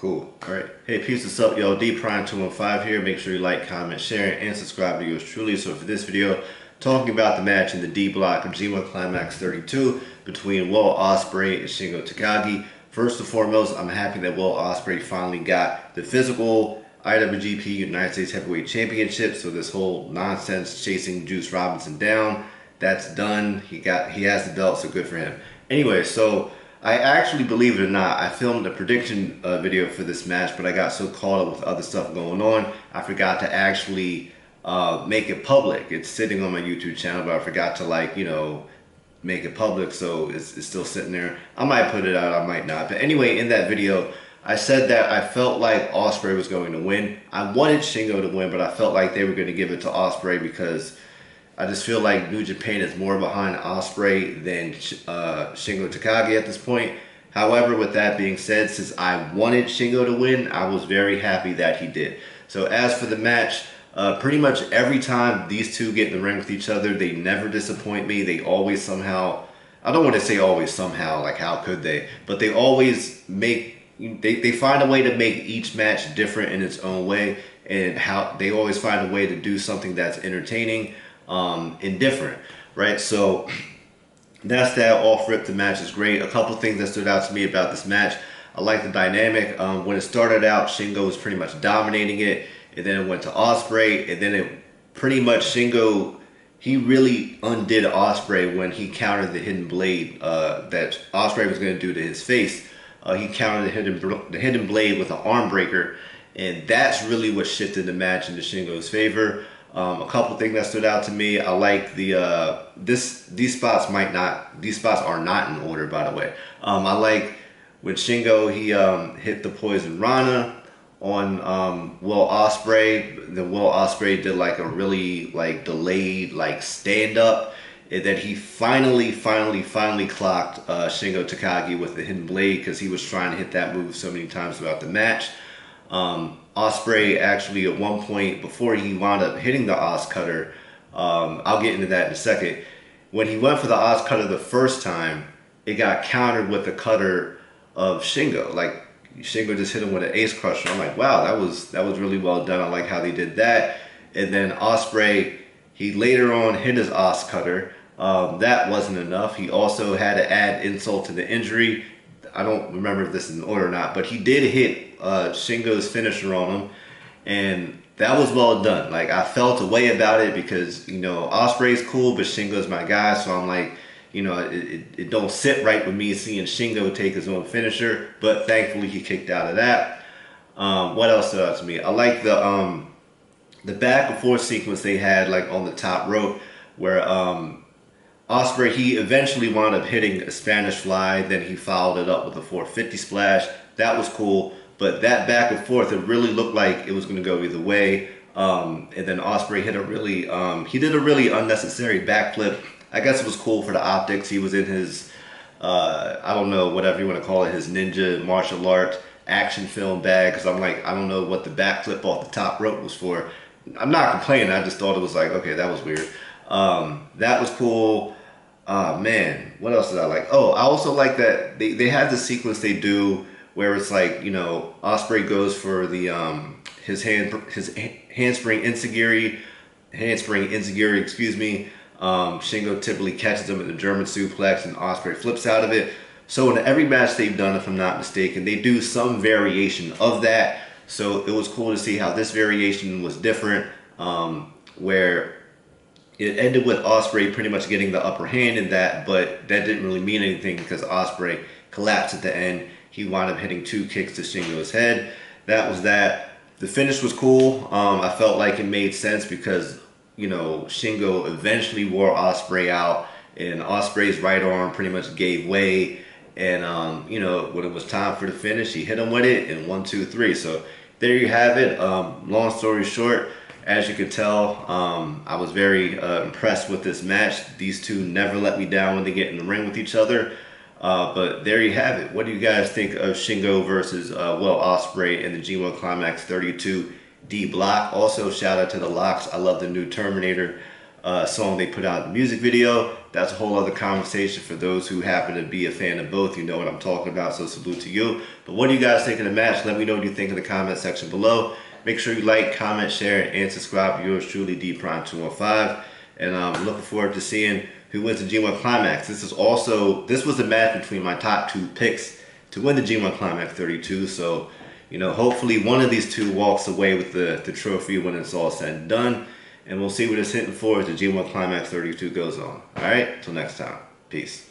Cool. All right. Hey, peace. What's up, y'all? D Prime 215 here. Make sure you like, comment, share, and subscribe to yours truly. So for this video, talking about the match in the D block of G1 Climax 32 between Will Ospreay and Shingo Takagi. First and foremost, I'm happy that Will Ospreay finally got the physical IWGP United States Heavyweight Championship. So this whole nonsense chasing Juice Robinson down, that's done. He has the belt, so good for him. Anyway, so I actually, believe it or not, I filmed a prediction video for this match, but I got so caught up with other stuff going on, I forgot to actually make it public. It's sitting on my YouTube channel, but I forgot to make it public, so it's still sitting there. I might put it out, I might not. But anyway, in that video, I said that I felt like Ospreay was going to win. I wanted Shingo to win, but I felt like they were going to give it to Ospreay because I just feel like New Japan is more behind Ospreay than Shingo Takagi at this point. However, with that being said, since I wanted Shingo to win, I was very happy that he did. So as for the match, pretty much every time these two get in the ring with each other, they never disappoint me. They always somehow, I don't want to say always somehow, like how could they, but they always they find a way to make each match different in its own way, and how they always find a way to do something that's entertaining and different, right? So that's that. Off rip, the match is great. A couple things that stood out to me about this match: I like the dynamic. When it started out, Shingo was pretty much dominating it, and then it went to Ospreay, and then it pretty much Shingo, he really undid Ospreay when he countered the hidden blade that Ospreay was going to do to his face. He countered the hidden blade with an arm breaker, and that's really what shifted the match into Shingo's favor. A couple things that stood out to me: I like the these spots are not in order, by the way. I like when Shingo he hit the Poison Rana on Will Ospreay. Then Will Ospreay did like a really delayed stand up, and then he finally clocked Shingo Takagi with the hidden blade because he was trying to hit that move so many times throughout the match. Ospreay actually at one point, before he wound up hitting the Os Cutter, I'll get into that in a second. When he went for the Os Cutter the first time, it got countered with the cutter of Shingo. Like Shingo just hit him with an Ace Crusher. I'm like, wow, that was really well done. I like how they did that. And then Ospreay, he later on hit his Os Cutter. That wasn't enough. He also had to add insult to the injury. I don't remember if this is in order or not, but he did hit Shingo's finisher on him, and that was well done. Like, I felt a way about it because, Ospreay's cool, but Shingo's my guy, so I'm like, it don't sit right with me seeing Shingo take his own finisher, but thankfully he kicked out of that. What else stood out to me? I like the back and forth sequence they had on the top rope where Ospreay, he eventually wound up hitting a Spanish Fly, then he followed it up with a 450 splash. That was cool, but that back and forth, it really looked like it was going to go either way. And then Ospreay hit he did a really unnecessary backflip. I guess it was cool for the optics. He was in his, I don't know, whatever you want to call it, his ninja martial art action film bag, because I'm like, I don't know what the backflip off the top rope was for. I'm not complaining, I just thought it was like, okay, that was weird. That was cool. Man, what else did I like? Oh, I also like that they have the sequence they do where it's like, Ospreay goes for the his handspring enziguri, excuse me. Shingo typically catches him at the German suplex and Ospreay flips out of it. So in every match they've done, if I'm not mistaken, they do some variation of that. So it was cool to see how this variation was different, where it ended with Ospreay pretty much getting the upper hand in that, but that didn't really mean anything because Ospreay collapsed at the end. He wound up hitting 2 kicks to Shingo's head. That was that. The finish was cool. I felt like it made sense because, Shingo eventually wore Ospreay out, and Ospreay's right arm pretty much gave way. And, when it was time for the finish, he hit him with it in 1, 2, 3. So there you have it. Long story short, as you can tell, I was very impressed with this match. These two never let me down when they get in the ring with each other. But there you have it. What do you guys think of Shingo versus Will Ospreay in the G1 Climax 32 D block? Also, shout out to the Locks. I love the new Terminator. song they put out in the music video. That's a whole other conversation for those who happen to be a fan of both. You know what I'm talking about, so salute to you. But what do you guys think of the match? Let me know what you think in the comment section below. Make sure you like, comment, share, and subscribe. Yours truly, D Prime 215. And I'm looking forward to seeing who wins the G1 Climax. This was the match between my top 2 picks to win the G1 Climax 32. So, you know, hopefully one of these two walks away with the trophy when it's all said and done. And we'll see what it's hitting for as the G1 Climax 32 goes on. Alright, till next time. Peace.